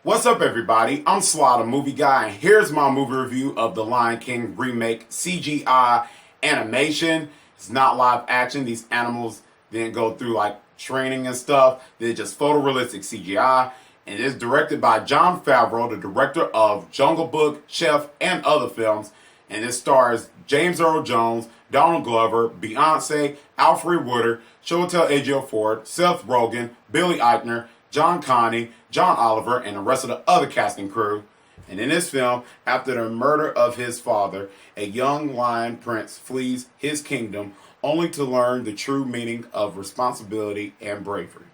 What's up, everybody? I'm Sly The Movie Guy, and here's my movie review of The Lion King remake CGI animation. It's not live action. These animals didn't go through like training and stuff. They're just photorealistic CGI. And it's directed by Jon Favreau, the director of Jungle Book, Chef, and other films. And it stars James Earl Jones, Donald Glover, Beyoncé, Alfre, Woodard, Chiwetel Ejiofor, Seth Rogen, Billy Eichner, Kani, John Oliver, and the rest of the other casting crew. And in this film, after the murder of his father, a young lion prince flees his kingdom only to learn the true meaning of responsibility and bravery.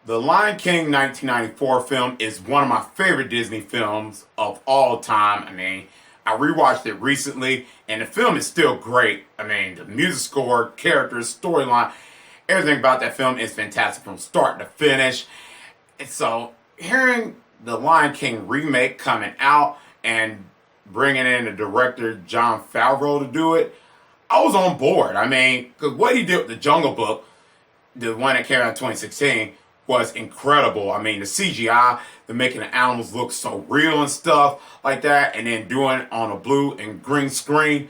The Lion King 1994 film is one of my favorite Disney films of all time. I rewatched it recently, and the film is still great. The music score, characters, storyline, everything about that film is fantastic from start to finish. And so, hearing the Lion King remake coming out and bringing in the director Jon Favreau to do it, I was on board. Because what he did with the Jungle Book, the one that came out in 2016, was incredible. The CGI, the making the animals look so real and stuff like that, and then doing it on a blue and green screen,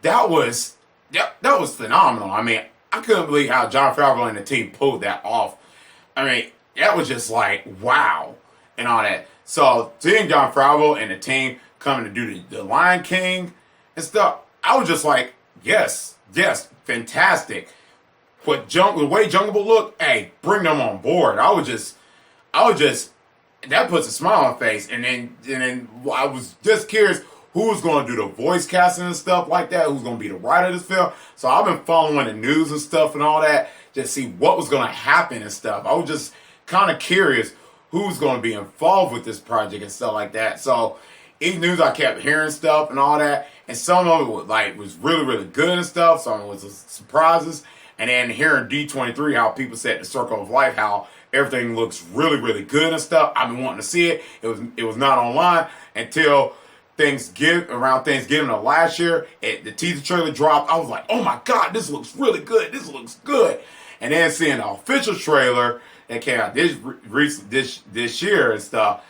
that was phenomenal. I couldn't believe how Jon Favreau and the team pulled that off. That was just like, wow, and all that. So, seeing Jon Favreau and the team coming to do the Lion King and stuff, I was just like, yes, fantastic. But the way Jungle Book looked, hey, bring them on board. I was just, that puts a smile on my face. And then I was just curious who's going to do the voice casting and stuff like that, who's going to be the writer of this film. So I've been following the news and stuff and all that, just see what was going to happen and stuff. I was just kind of curious who's going to be involved with this project and stuff like that. So each news I kept hearing stuff and all that, and some of it was really, really good and stuff. Some of it was surprises. And then hearing D23, how people said the Circle of Life, how everything looks really, really good and stuff. I've been wanting to see it. It was not online until around Thanksgiving of last year. The teaser trailer dropped. I was like, oh my God, this looks really good. This looks good. And then seeing the official trailer that came out this year and stuff,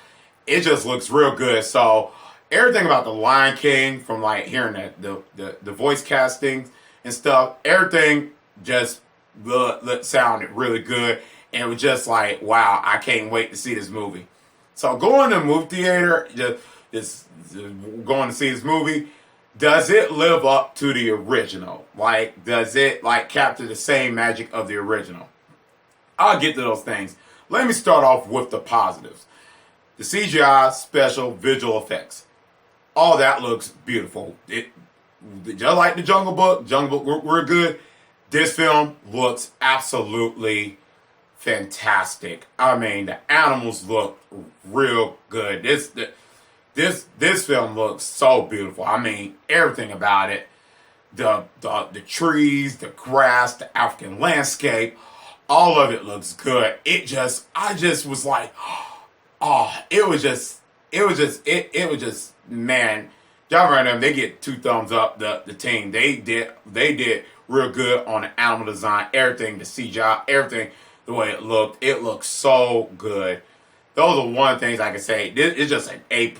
it just looks real good. So everything about the Lion King, from like hearing the voice casting and stuff, everything just sounded really good, and it was just like, wow, I can't wait to see this movie. So going to the movie theater, just going to see this movie, does it live up to the original? Like, does it like capture the same magic of the original? I'll get to those things. Let me start off with the positives. The CGI, special, visual effects. All that looks beautiful. Just like the Jungle Book we're good. This film looks absolutely fantastic. The animals look real good. This film looks so beautiful. Everything about it. The trees, the grass, the African landscape, all of it looks good. I just was like, oh, it was just, man. Y'all right now, they get 2 thumbs up. The team, they did real good on the animal design, everything, the CGI, everything, the way it looked so good. Those are one of the things I can say. It's just an A+,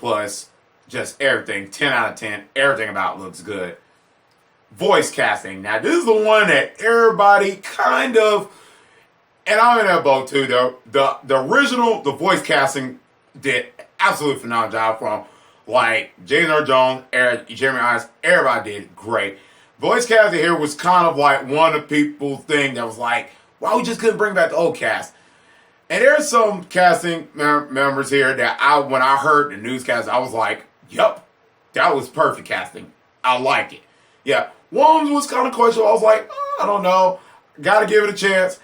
just everything, 10 out of 10, everything about it looks good. Voice casting. Now, this is the one that everybody kind of, and I'm in that boat too, the original, the voice casting did absolutely phenomenal job from, like, James Earl Jones, Jeremy Irons, everybody did great. Voice casting here was kind of like one of the people's thing that was like, why we just couldn't bring back the old cast? And there's some casting members here that when I heard the newscast, I was like, yep, that was perfect casting. I like it. Yeah, one was kind of questionable. I was like, I don't know, got to give it a chance.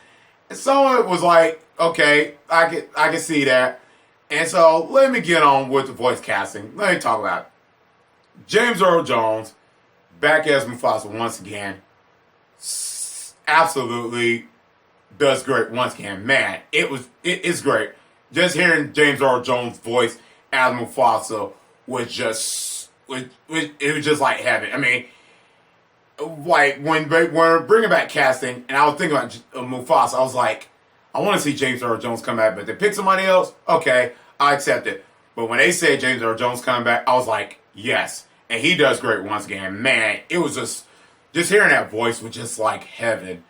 And some of it was like, okay, I can see that. And so let me get on with the voice casting. Let me talk about it. James Earl Jones, back as Mufasa once again, absolutely does great once again. Man, it's great. Just hearing James Earl Jones' voice as Mufasa was just like heaven. Like when bringing back casting, and I was thinking about Mufasa, I was like, I want to see James Earl Jones come back, but they pick somebody else. Okay, I accept it. But when they said James Earl Jones coming back, I was like, yes. And he does great once again. Man, it was just hearing that voice was just like heaven.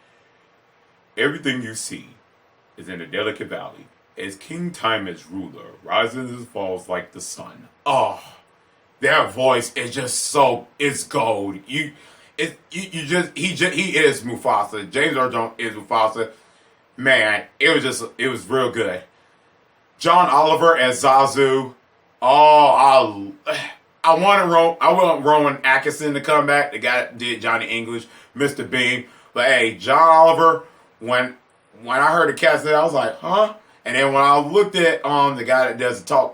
Everything you see is in a delicate valley. As King Time is ruler, rises and falls like the sun. Oh, that voice is just so, it's gold. He is Mufasa. James Earl Jones is Mufasa. Man, it was real good. John Oliver as Zazu. Oh, I want Rowan Atkinson to come back. The guy that did Johnny English, Mr. Bean. But hey, John Oliver, when I heard the cast, I was like, huh? And then when I looked at the guy that does the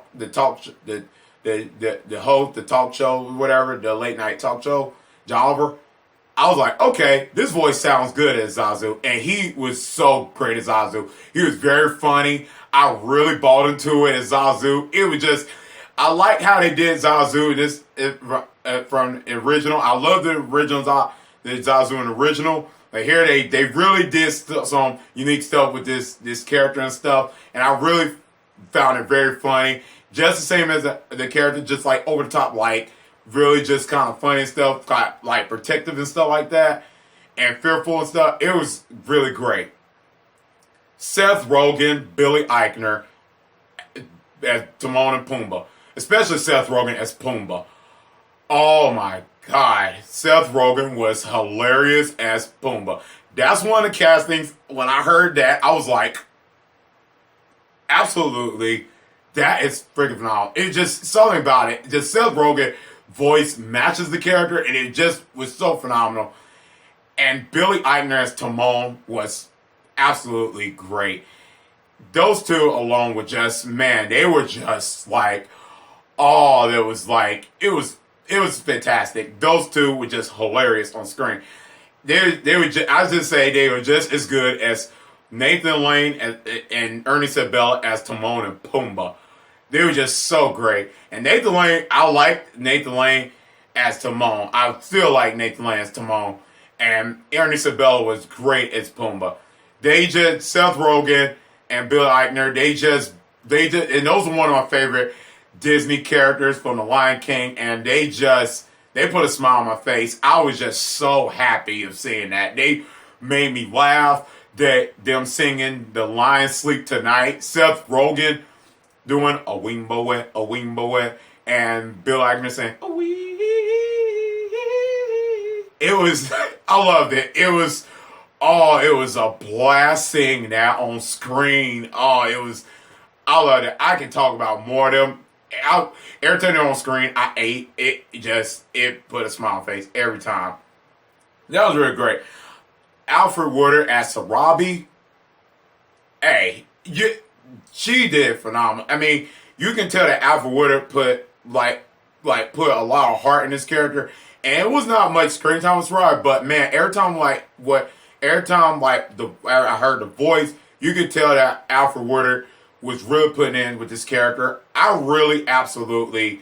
host, the talk show, whatever, the late night talk show, John Oliver, I was like, okay, this voice sounds good as Zazu. And he was so great as Zazu. He was very funny. I really bought into it as Zazu. It was just, I like how they did Zazu from the original. I love the original the Zazu in the original. But here they really did some unique stuff with this character and stuff. And I really found it very funny. Just the same as the character, just like over the top, like really just kind of funny and stuff, like protective and stuff like that, and fearful and stuff. It was really great. Seth Rogen, Billy Eichner as Timon and Pumbaa. Especially Seth Rogen as Pumbaa. Oh my God. Seth Rogen was hilarious as Pumbaa. That's one of the castings. When I heard that, I was like, absolutely, that is freaking phenomenal. It's just something about it. Just Seth Rogen voice matches the character, and it just was so phenomenal. And Billy Eichner as Timon was absolutely great. Those two, along with just, man, they were just like, oh, it was fantastic. Those two were just hilarious on screen. They were just, I just say they were just as good as Nathan Lane and Ernie Sabella as Timon and Pumbaa. They were just so great. And Nathan Lane, I liked Nathan Lane as Timon. I still like Nathan Lane as Timon. And Ernie Sabella was great as Pumbaa. Seth Rogen and Bill Eichner, and those are one of my favorite Disney characters from The Lion King, and they put a smile on my face. I was just so happy of seeing that. They made me laugh. Them singing The Lion Sleep Tonight, Seth Rogen doing a wing and Bill Eichner saying a wee. It was, I loved it. It was a blast seeing that on screen. I loved it. I can talk about more of them. Every time they're on screen, I ate. It put a smile on my face every time. That was really great. Alfre Woodard as Sarabi. Hey, she did phenomenal. I mean, you can tell that Alfre Woodard put a lot of heart in this character. And it was not much screen time with Sarabi, but man, every time I heard the voice, you could tell that Alfre Woodard was really putting in with this character. I really absolutely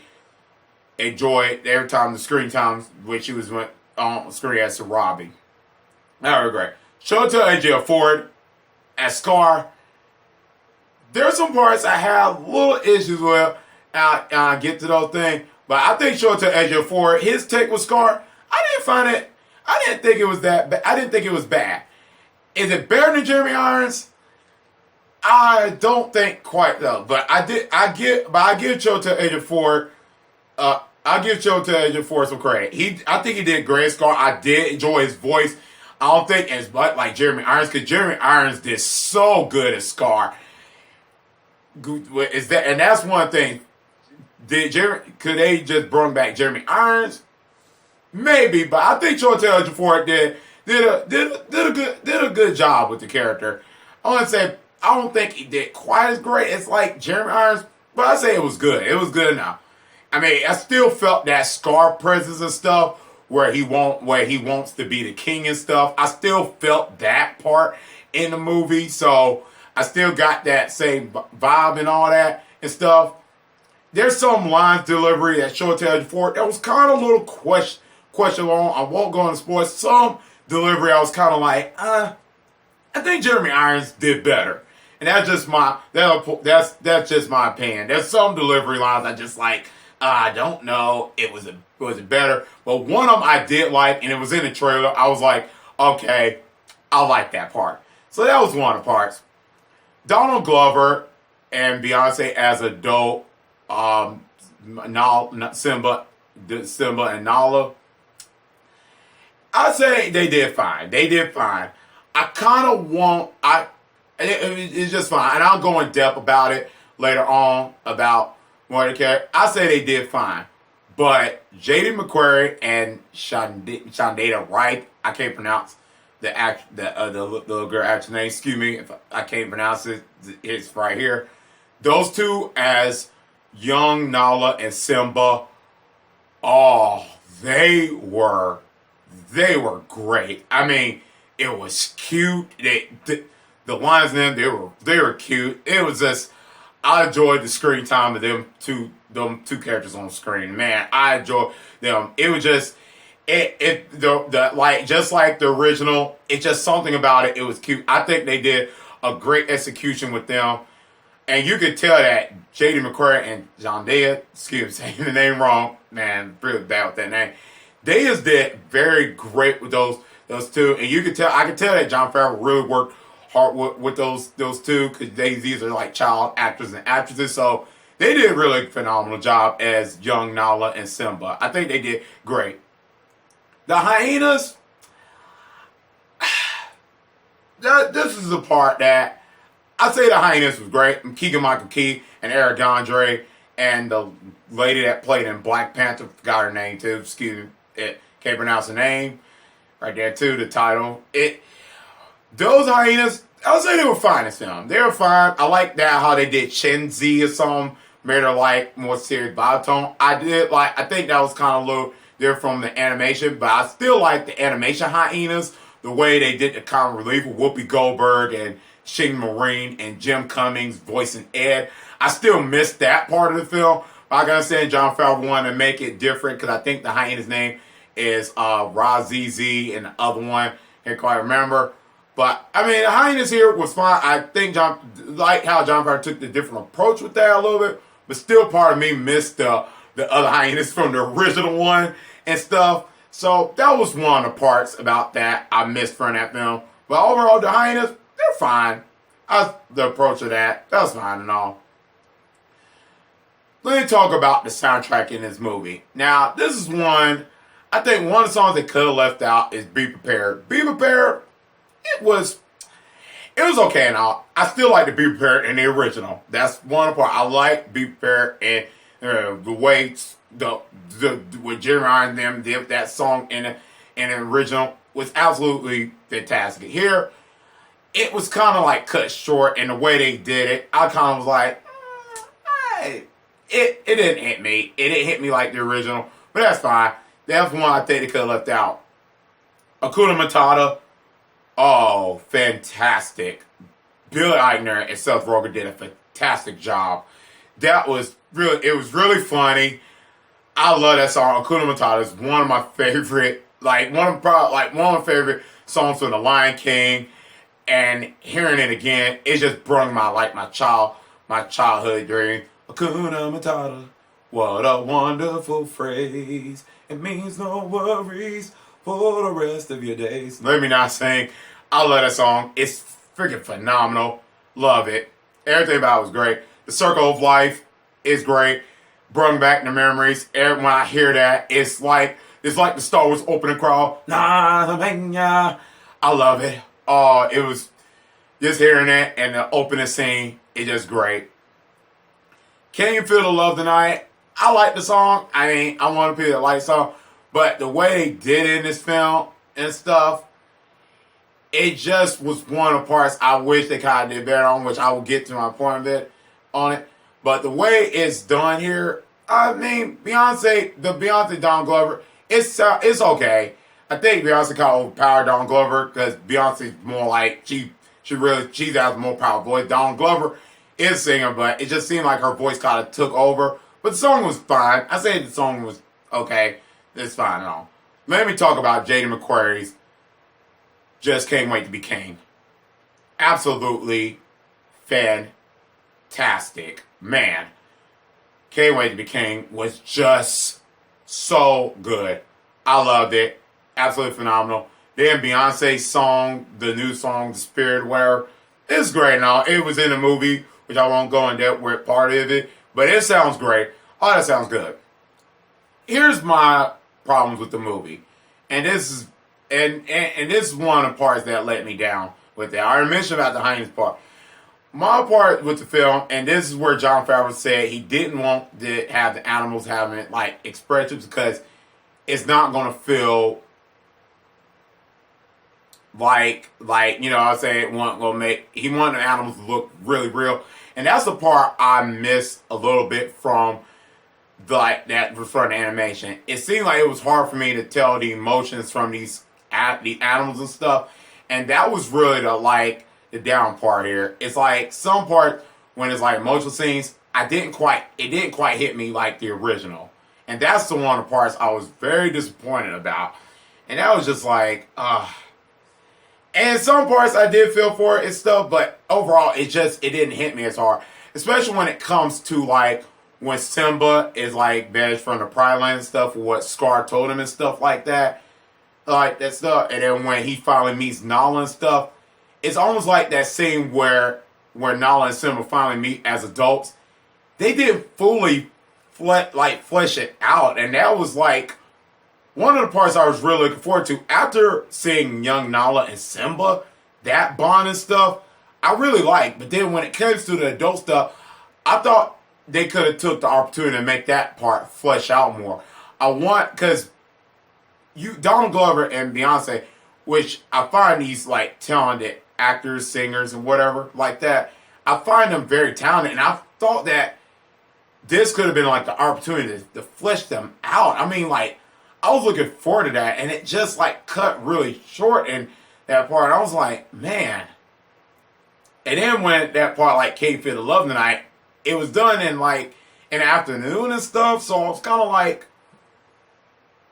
enjoyed every time the screen times when she was on screen as Sarabi. That was great. Chiwetel Ejiofor as Scar. There's some parts I have little issues with. I get to those things. But I think Chiwetel Ejiofor, his take with Scar, I didn't think it was that bad. I didn't think it was bad. Is it better than Jeremy Irons? I don't think quite though. But I give Chiwetel Ejiofor some credit. I think he did great as Scar. I did enjoy his voice. I don't think as much like Jeremy Irons, because Jeremy Irons did so good as Scar. And that's one thing. Could they just bring back Jeremy Irons? Maybe, but I think Chiwetel Ejiofor did a good job with the character. I don't think he did quite as great as like Jeremy Irons, but I say it was good. It was good enough. I mean, I still felt that Scar presence and stuff where he wants to be the king and stuff. I still felt that part in the movie, so I still got that same vibe and all that and stuff. There's some lines delivery that Chiwetel Ejiofor that was kind of a little questionable. I won't go into sports. Some delivery I was kind of like, I think Jeremy Irons did better. And that's just that's just my opinion. There's some delivery lines I just like. I don't know. Was it better? But one of them I did like, and it was in the trailer. I was like, okay, I like that part. So that was one of the parts. Donald Glover and Beyonce as adult, Simba and Nala. I say they did fine. They did fine. I kind of it's just fine. And I'll go in depth about it later on about more the character. I say they did fine. But J.D. McCrary and Shahadi Wright, I can't pronounce the little girl actress name. Excuse me if I can't pronounce it. It's right here. Those two as young Nala and Simba. Oh, they were great. I mean, it was cute. The lines in them, they were cute. It was just, I enjoyed the screen time of them two characters on screen. Man, I enjoyed them. It was just just like the original. It's just something about it. It was cute. I think they did a great execution with them, and you could tell that J.D. McCrary and John Dead, excuse me, saying the name wrong. Man, really bad with that name. They just did very great with those two, and I could tell that Jon Favreau really worked hard with those two, because these are like child actors and actresses, so they did a really phenomenal job as young Nala and Simba. I think they did great. The hyenas, this is the part that I say the hyenas was great. Keegan-Michael and Eric Andre and the lady that played in Black Panther, forgot her name too. Excuse me, can't pronounce the name. Right there too, the title. Those hyenas, I would say they were fine in this film. They were fine. I like that how they did Shenzi or something, made her like more serious vibe tone. I think that was kind of a little different from the animation, but I still like the animation hyenas, the way they did the comic relief with Whoopi Goldberg and Shane Marine and Jim Cummings voicing Ed. I still miss that part of the film. Like I said, Jon Favreau wanted to make it different, because I think the hyena's name is Razizi, and the other one, I can't quite remember. But, I mean, the hyenas here was fine. I think like how Jon Favreau took the different approach with that a little bit, but still part of me missed the other hyenas from the original one and stuff. So that was one of the parts about that I missed from that film. But overall, the hyenas, they're fine. The approach of that was fine and all. Let me talk about the soundtrack in this movie. Now, this is one, I think one of the songs they could have left out is Be Prepared. Be Prepared, it was okay and all. I still like the Be Prepared in the original. That's one part. I like Be Prepared, and the way with Jerald and them did that song in the original was absolutely fantastic. Here, it was kind of like cut short, and the way they did it, I kind of was like, hey. It didn't hit me. It didn't hit me like the original, but that's fine. That's one I think they could have left out. Hakuna Matata, oh, fantastic. Billy Eichner and Seth Rogen did a fantastic job. It was really funny. I love that song. Hakuna Matata is one of my favorite, one of my favorite songs from The Lion King. And hearing it again, it just brought my childhood dream. Hakuna Matata, what a wonderful phrase. It means no worries for the rest of your days. Let me not sing. I love that song. It's freaking phenomenal. Love it. Everything about it was great. The Circle of Life is great. Brought back the memories. When I hear that, it's like the Star Wars opening crawl. I love it. Oh, it was just hearing that and the opening scene. It's just great. Can You Feel the Love Tonight? I like the song. I mean, I want to play the light song. But the way they did it in this film and stuff, it just was one of the parts I wish they kind of did better on, which I will get to my point of it on it. But the way it's done here, I mean, Beyonce Donald Glover, it's okay. I think Beyonce kind of overpowered Donald Glover, because Beyonce's more like, she has more powerful voice. Donald Glover is singer, but it just seemed like her voice kind of took over. But the song was fine. I say the song was okay. It's fine and all. Let me talk about J.D. McCrary's Just Can't Wait to Be King. Absolutely fantastic. Man, Can't Wait to Be King was just so good. I loved it. Absolutely phenomenal. Then Beyonce's song, the new song, The Spirit Wearer, it's great and all. It was in the movie, which I won't go in depth with part of it, but it sounds great. Oh, that sounds good. Here's my problems with the movie. And this is this is one of the parts that let me down with that. I already mentioned about the Heinz part. My part with the film, and this is where Jon Favreau said he didn't want to have the animals having like expressions because it's not going to feel like you know what I'm saying, he wanted the animals to look really real. And that's the part I miss a little bit from like that from the animation. It seemed like it was hard for me to tell the emotions from the animals and stuff. And that was really the down part here. It's like some part when it's like emotional scenes, it didn't quite hit me like the original. And that's the one of the parts I was very disappointed about. And that was just like, And some parts I did feel for it and stuff, but overall it didn't hit me as hard. Especially when it comes to like when Simba is like banished from the Pride Land and stuff, what Scar told him and stuff like that. Like that stuff. And then when he finally meets Nala and stuff, it's almost like that scene where Nala and Simba finally meet as adults. They didn't fully flesh it out. And that was like one of the parts I was really looking forward to. After seeing young Nala and Simba, that bond and stuff, I really liked. But then when it comes to the adult stuff, I thought they could have took the opportunity to make that part flesh out more. Because Donald Glover and Beyonce, which I find these like talented actors, singers, and whatever like that, I find them very talented, and I thought that this could have been like the opportunity to flesh them out. I mean, like, I was looking forward to that, and it just like cut really short in that part. I was like, man. And then when that part like came for the love tonight, it was done in like in the afternoon and stuff, so it's kind of like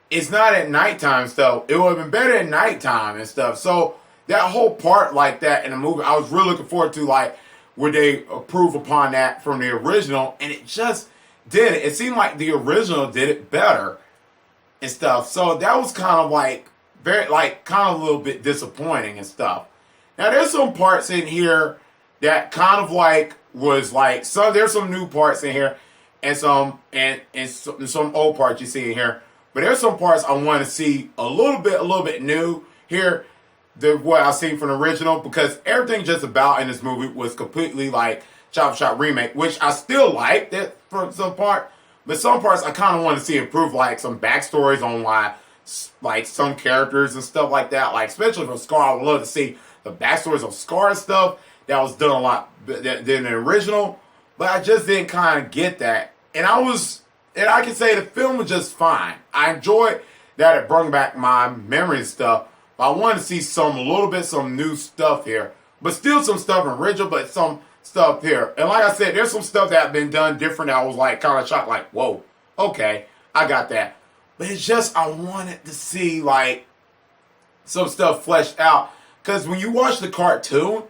it's not at nighttime stuff. It would have been better at nighttime and stuff. So that whole part like that in the movie, I was really looking forward to like would they improve upon that from the original, and it just did it. It seemed like the original did it better and stuff. So that was kind of like very like kind of a little bit disappointing and stuff. Now there's some parts in here that kind of like was like there's some new parts in here and some old parts you see in here. But there's some parts I want to see a little bit new here than what I've seen from the original, because everything just about in this movie was completely like chop shop remake, which I still liked it for some part, but some parts I kind of want to see improve, like some backstories on why like some characters and stuff like that, like especially for Scar. I would love to see the backstories of Scar and stuff. That was done a lot than the original, but I just didn't kind of get that. And I can say the film was just fine. I enjoyed that it brought back my memory and stuff, but I wanted to see some new stuff here. But still some stuff in original, but some stuff here. And like I said, there's some stuff that had been done different that I was like kind of shocked, like, whoa, okay, I got that. But it's just I wanted to see like some stuff fleshed out. Because when you watch the cartoon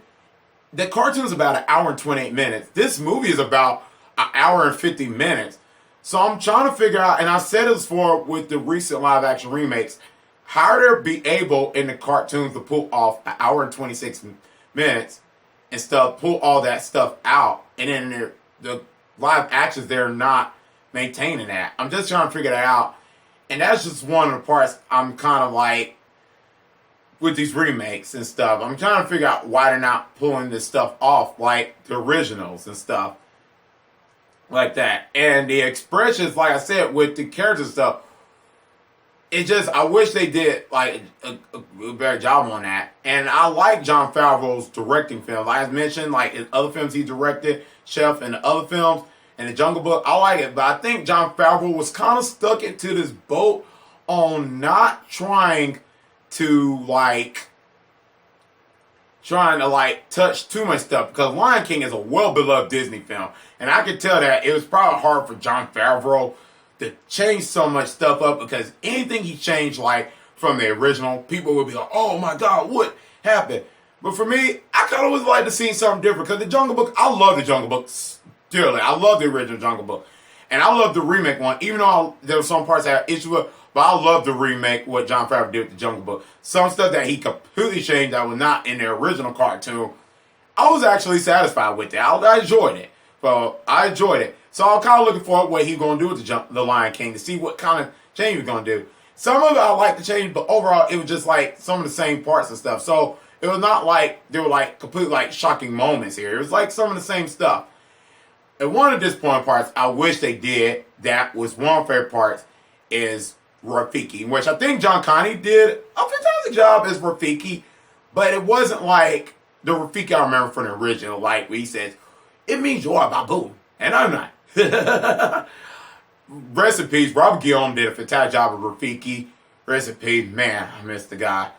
is about an hour and 28 minutes. This movie is about an hour and 50 minutes. So I'm trying to figure out, and I said this before with the recent live action remakes, how they be able in the cartoons to pull off an hour and 26 minutes and stuff, pull all that stuff out, and then the live actions, they're not maintaining that. I'm just trying to figure that out. And that's just one of the parts I'm kind of like, with these remakes and stuff, I'm trying to figure out why they're not pulling this stuff off like the originals and stuff like that. And the expressions, like I said, with the characters and stuff, I wish they did like a better job on that. And I like Jon Favreau's directing films. Like I mentioned, like in other films he directed, Chef and the other films, and The Jungle Book, I like it. But I think Jon Favreau was kind of stuck into this boat on not trying to touch too much stuff, because Lion King is a well-beloved Disney film, and I could tell that it was probably hard for Jon Favreau to change so much stuff up, because anything he changed like from the original, people would be like, oh my god, what happened? But for me, I kind of would like to see something different. Because the Jungle Book, I love the Jungle Book dearly. I love the original Jungle Book. And I love the remake one. Even though there were some parts I had issues with. But I love the remake, what Jon Favreau did with the Jungle Book. Some stuff that he completely changed that was not in the original cartoon. I was actually satisfied with it. I enjoyed it. So I'm kind of looking forward to what he's going to do with the Lion King to see what kind of change he's going to do. Some of it I like the change, but overall it was just like some of the same parts and stuff. So it was not like there were like completely like shocking moments here. It was like some of the same stuff. And one of the disappointing parts I wish they did, that was one of my favorite parts, is Rafiki, which I think Kani did a fantastic job as Rafiki, but it wasn't like the Rafiki I remember from the original, like where he says, "It means you're a baboon," and I'm not. Rest in peace, Robert Guillaume did a fantastic job of Rafiki. Rest in peace, man, I miss the guy.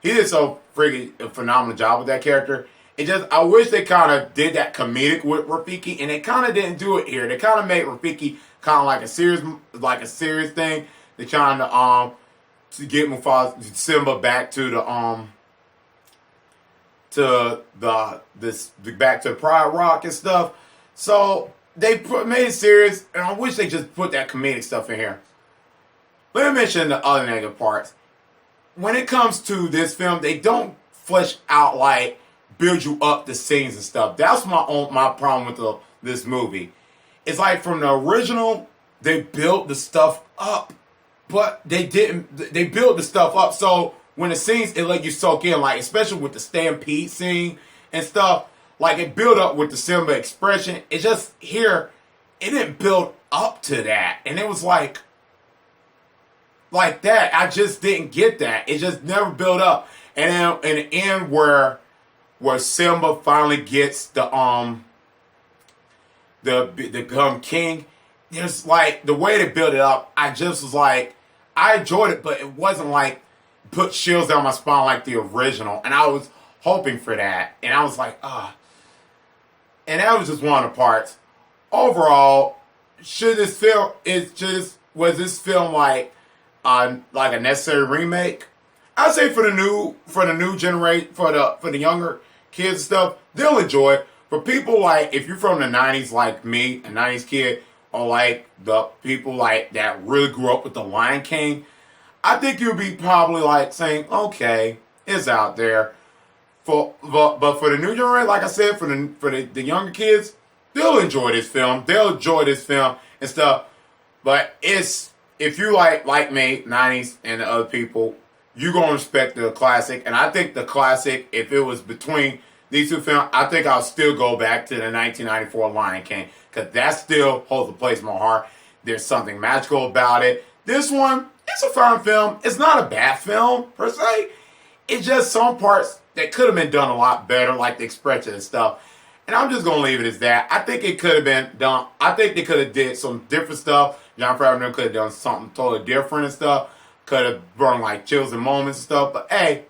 He did so freaking a phenomenal job with that character. It just, I wish they kind of did that comedic with Rafiki, and they kind of didn't do it here. They kind of made Rafiki kind of like a serious thing. They're trying to get Simba back to back to Pride Rock and stuff. So they made it serious, and I wish they just put that comedic stuff in here. Let me mention the other negative parts. When it comes to this film, they don't flesh out, like, build you up the scenes and stuff. That's my problem with this movie. It's like from the original, they built the stuff up. But they didn't. They built the stuff up, so when the scenes, it let you soak in, like especially with the stampede scene and stuff. Like it built up with the Simba expression. It just here, it didn't build up to that, and it was like that. I just didn't get that. It just never built up. And then in the end, where Simba finally gets the become king, there's like the way they built it up. I just was like. I enjoyed it, but it wasn't like put chills down my spine like the original. And I was hoping for that. And I was like, ah. And that was just one of the parts. Overall, was this film like a necessary remake? I'd say for the new generation, for the younger kids and stuff, they'll enjoy it. For people like, if you're from the 90s like me, a 90s kid, or like the people like that really grew up with the Lion King, I think you'll be probably like saying, okay, it's out there. But for the new generation, like I said, for the younger kids, they'll enjoy this film. They'll enjoy this film and stuff. But if you like me, 90s and the other people, you're gonna respect the classic. And I think the classic, if it was between these two films, I think I'll still go back to the 1994 Lion King. Because that still holds a place in my heart. There's something magical about it. This one, it's a fun film. It's not a bad film, per se. It's just some parts that could have been done a lot better, like the expression and stuff. And I'm just going to leave it as that. I think it could have been done. I think they could have did some different stuff. Jon Favreau could have done something totally different and stuff. Could have brought like chills and moments and stuff. But hey,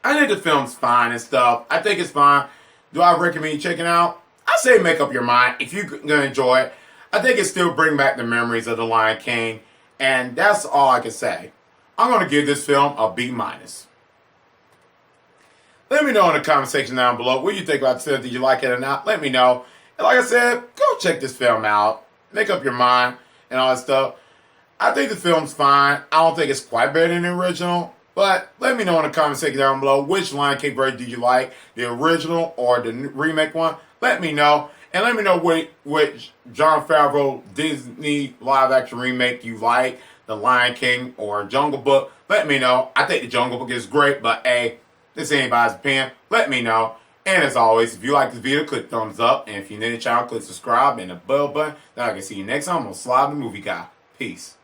I think the film's fine and stuff. I think it's fine. Do I recommend you checking it out? I say make up your mind if you're going to enjoy it. I think it still brings back the memories of the Lion King. And that's all I can say. I'm going to give this film a B-. Let me know in the comment section down below what you think about this film. Did you like it or not? Let me know. And like I said, go check this film out. Make up your mind and all that stuff. I think the film's fine. I don't think it's quite better than the original. But let me know in the comment section down below which Lion King version did you like. The original or the remake one. Let me know. And let me know which Jon Favreau Disney live-action remake you like. The Lion King or Jungle Book. Let me know. I think the Jungle Book is great. But hey, this ain't anybody's opinion. Let me know. And as always, if you like this video, click thumbs up. And if you're new to the channel, click subscribe and the bell button. Then I can see you next time on Sly the Movie Guy. Peace.